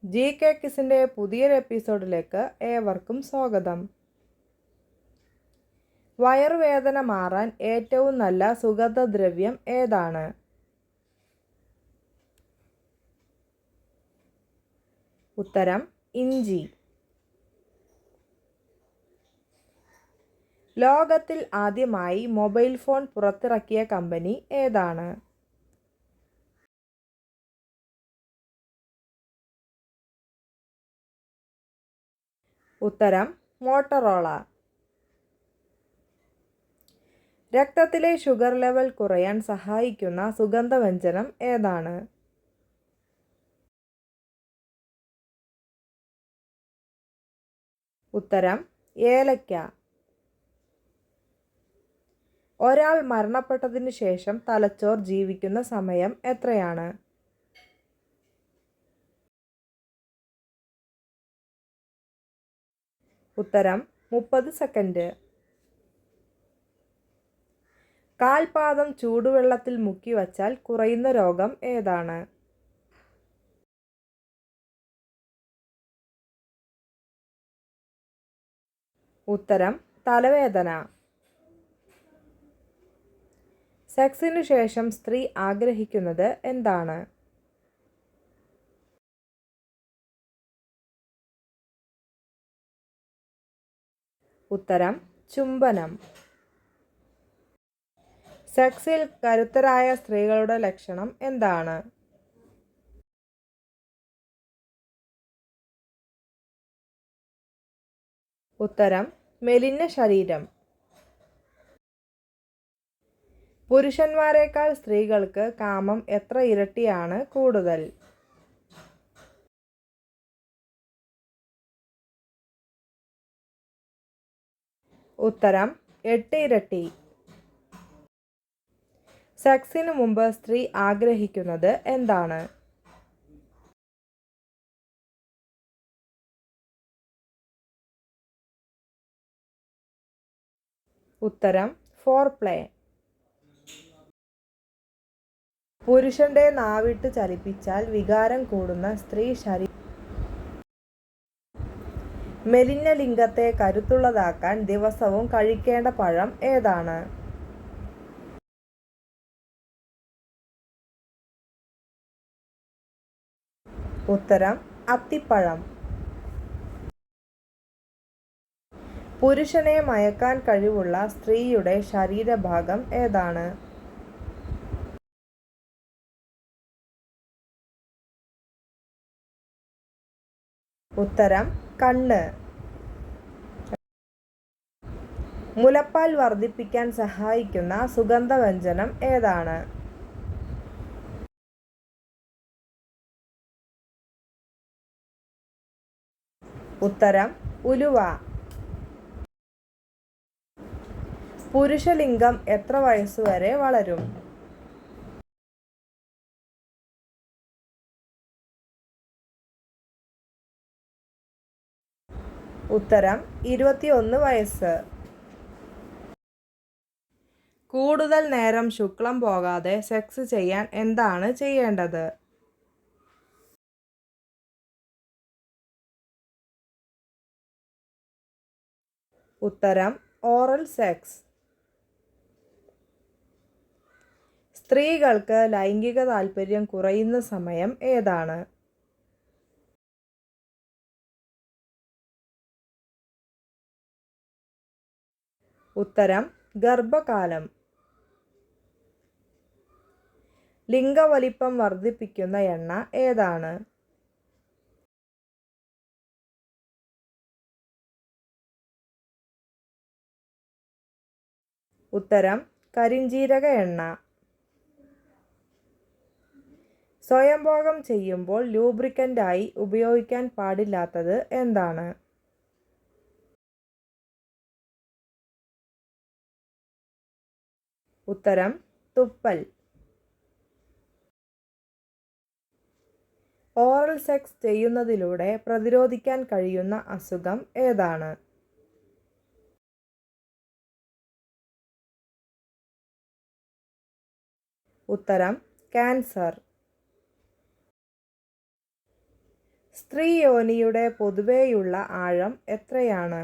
GK കിസിൻ്റെ പുതിയൊരു എപ്പിസോഡിലേക്ക് ഏവർക്കും സ്വാഗതം. വയറുവേദന മാറാൻ ഏറ്റവും നല്ല സുഗന്ധദ്രവ്യം ഏതാണ്? ഉത്തരം ഇഞ്ചി. ലോകത്തിൽ ആദ്യമായി മൊബൈൽ ഫോൺ പുറത്തിറക്കിയ കമ്പനി ഏതാണ്? ഉത്തരം മോട്ടറോള. രക്തത്തിലെ ഷുഗർ ലെവൽ കുറയാൻ സഹായിക്കുന്ന സുഗന്ധവ്യഞ്ജനം ഏതാണ്? ഉത്തരം ഏലക്ക. ഒരാൾ മരണപ്പെട്ടതിനു ശേഷം തലച്ചോർ ജീവിക്കുന്ന സമയം എത്രയാണ്? ഉത്തരം 30 സെക്കൻഡ്. കാൽപാദം ചൂടുവെള്ളത്തിൽ മുക്കി വച്ചാൽ കുറയുന്ന രോഗം ഏതാണ്? ഉത്തരം തലവേദന. സെക്സിനു ശേഷം സ്ത്രീ ആഗ്രഹിക്കുന്നത് എന്താണ്? ഉത്തരം ചുംബനം. സെക്സിൽ കരുത്തരായ സ്ത്രീകളുടെ ലക്ഷണം എന്താണ്? ഉത്തരം മെലിഞ്ഞ ശരീരം. പുരുഷന്മാരെക്കാൾ സ്ത്രീകൾക്ക് കാമം എത്ര ഇരട്ടിയാണ് കൂടുതൽ? ഉത്തരം 8 ഇരട്ടി. സെക്സിനു മുമ്പ് സ്ത്രീ ആഗ്രഹിക്കുന്നത് എന്താണ്? ഉത്തരം ഫോർപ്ലേ. പുരുഷന്റെ നാവിട്ട് ചലിപ്പിച്ചാൽ വികാരം കൂടുന്ന സ്ത്രീ ശരീരം. മെലിഞ്ഞ ലിംഗത്തെ കരുത്തുള്ളതാക്കാൻ ദിവസവും കഴിക്കേണ്ട പഴം ഏതാണ്? ഉത്തരം അത്തിപ്പഴം. പുരുഷനെ മയക്കാൻ കഴിവുള്ള സ്ത്രീയുടെ ശരീരഭാഗം ഏതാണ്? ഉത്തരം കണ്ണ്. മുലപ്പാൽ വർദ്ധിപ്പിക്കാൻ സഹായിക്കുന്ന സുഗന്ധവ്യഞ്ജനം ഏതാണ്? ഉത്തരം ഉലുവ. പുരുഷലിംഗം എത്ര വയസ്സുവരെ വളരും? ഉത്തരം 21 വയസ്സ്. കൂടുതൽ നേരം ശുക്ലം പോകാതെ സെക്സ് ചെയ്യാൻ എന്താണ് ചെയ്യേണ്ടത്? ഉത്തരം ഓറൽ സെക്സ്. സ്ത്രീകൾക്ക് ലൈംഗിക താൽപര്യം കുറയുന്ന സമയം ഏതാണ്? ഉത്തരം ഗർഭകാലം. ലിംഗവലിപ്പം വർദ്ധിപ്പിക്കുന്ന എണ്ണ ഏതാണ്? ഉത്തരം കരിഞ്ജീരക എണ്ണ. സ്വയംഭോഗം ചെയ്യുമ്പോൾ ലൂബ്രിക്കൻ്റായി ഉപയോഗിക്കാൻ പാടില്ലാത്തത് എന്താണ്? ഉത്തരം തുപ്പൽ. ഓറൽ സെക്സ് ചെയ്യുന്നതിലൂടെ പ്രതിരോധിക്കാൻ കഴിയുന്ന അസുഖം ഏതാണ്? ഉത്തരം ക്യാൻസർ. സ്ത്രീ യോനിയുടെ പൊതുവെയുള്ള ആഴം എത്രയാണ്?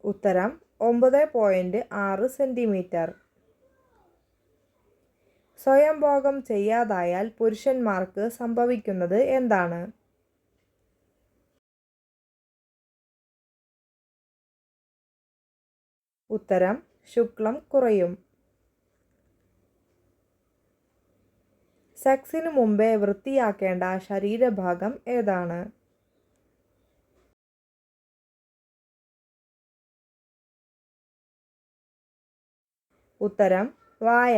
ഉത്തരം 9.6 സെന്റിമീറ്റർ. സ്വയംഭോഗം ചെയ്യാതായാൽ പുരുഷന്മാർക്ക് സംഭവിക്കുന്നത് എന്താണ്? ഉത്തരം ശുക്ലം കുറയും. സെക്സിനു മുമ്പേ വൃത്തിയാക്കേണ്ട ശരീരഭാഗം ഏതാണ്? ഉത്തരം വായ.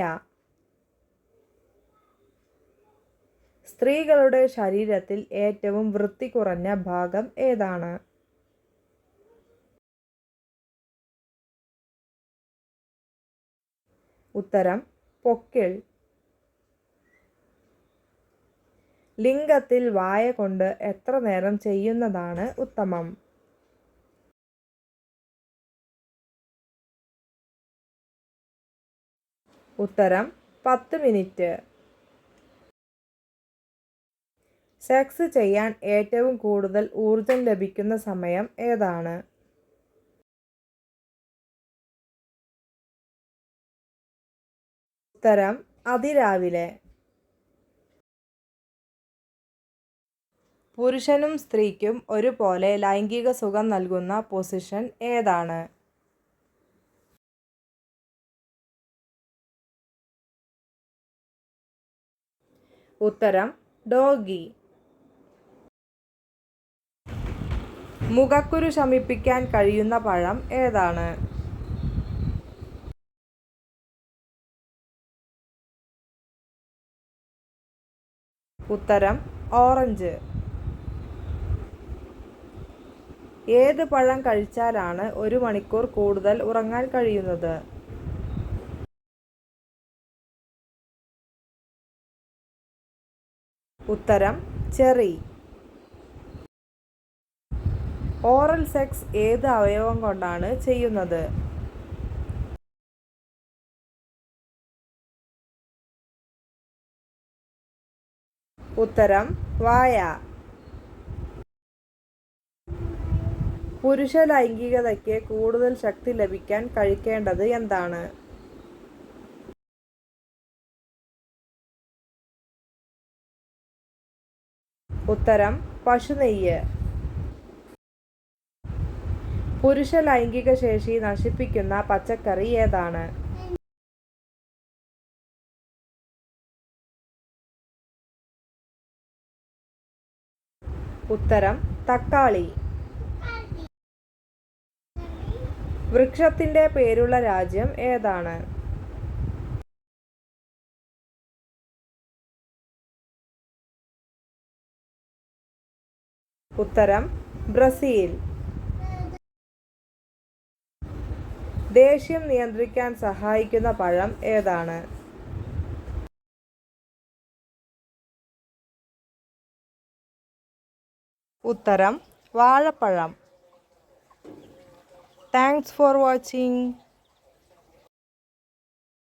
സ്ത്രീകളുടെ ശരീരത്തിൽ ഏറ്റവും വൃത്തി കുറഞ്ഞ ഭാഗം ഏതാണ്? ഉത്തരം പൊക്കിൾ. ലിംഗത്തിൽ വായ കൊണ്ട് എത്ര നേരം ചെയ്യുന്നതാണ് ഉത്തമം? ഉത്തരം 10 മിനിറ്റ്. സെക്സ് ചെയ്യാൻ ഏറ്റവും കൂടുതൽ ഊർജം ലഭിക്കുന്ന സമയം ഏതാണ്? ഉത്തരം അതിരാവിലെ. പുരുഷനും സ്ത്രീക്കും ഒരുപോലെ ലൈംഗിക സുഖം നൽകുന്ന പൊസിഷൻ ഏതാണ്? ഉത്തരം ഡോഗി. മുഖക്കുരു ശമിപ്പിക്കാൻ കഴിയുന്ന പഴം ഏതാണ്? ഉത്തരം ഓറഞ്ച്. ഏത് പഴം കഴിച്ചാലാണ് 1 മണിക്കൂർ കൂടുതൽ ഉറങ്ങാൻ കഴിയുന്നത്? ഉത്തരം ചെറി. ഓറൽ സെക്സ് ഏത് അവയവം കൊണ്ടാണ് ചെയ്യുന്നത്? ഉത്തരം വായ. പുരുഷ ലൈംഗികതയ്ക്ക് കൂടുതൽ ശക്തി ലഭിക്കാൻ കഴിക്കേണ്ടത് എന്താണ്? ഉത്തരം പശുനെയ്യ്. പുരുഷ ലൈംഗിക ശേഷി നശിപ്പിക്കുന്ന പച്ചക്കറി ഏതാണ്? ഉത്തരം തക്കാളി. വൃക്ഷത്തിന്റെ പേരുള്ള രാജ്യം ഏതാണ്? ഉത്തരം ബ്രസീൽ. ദേഷ്യം നിയന്ത്രിക്കാൻ സഹായിക്കുന്ന പഴം ഏതാണ്? ഉത്തരം വാഴപ്പഴം. Thanks for watching.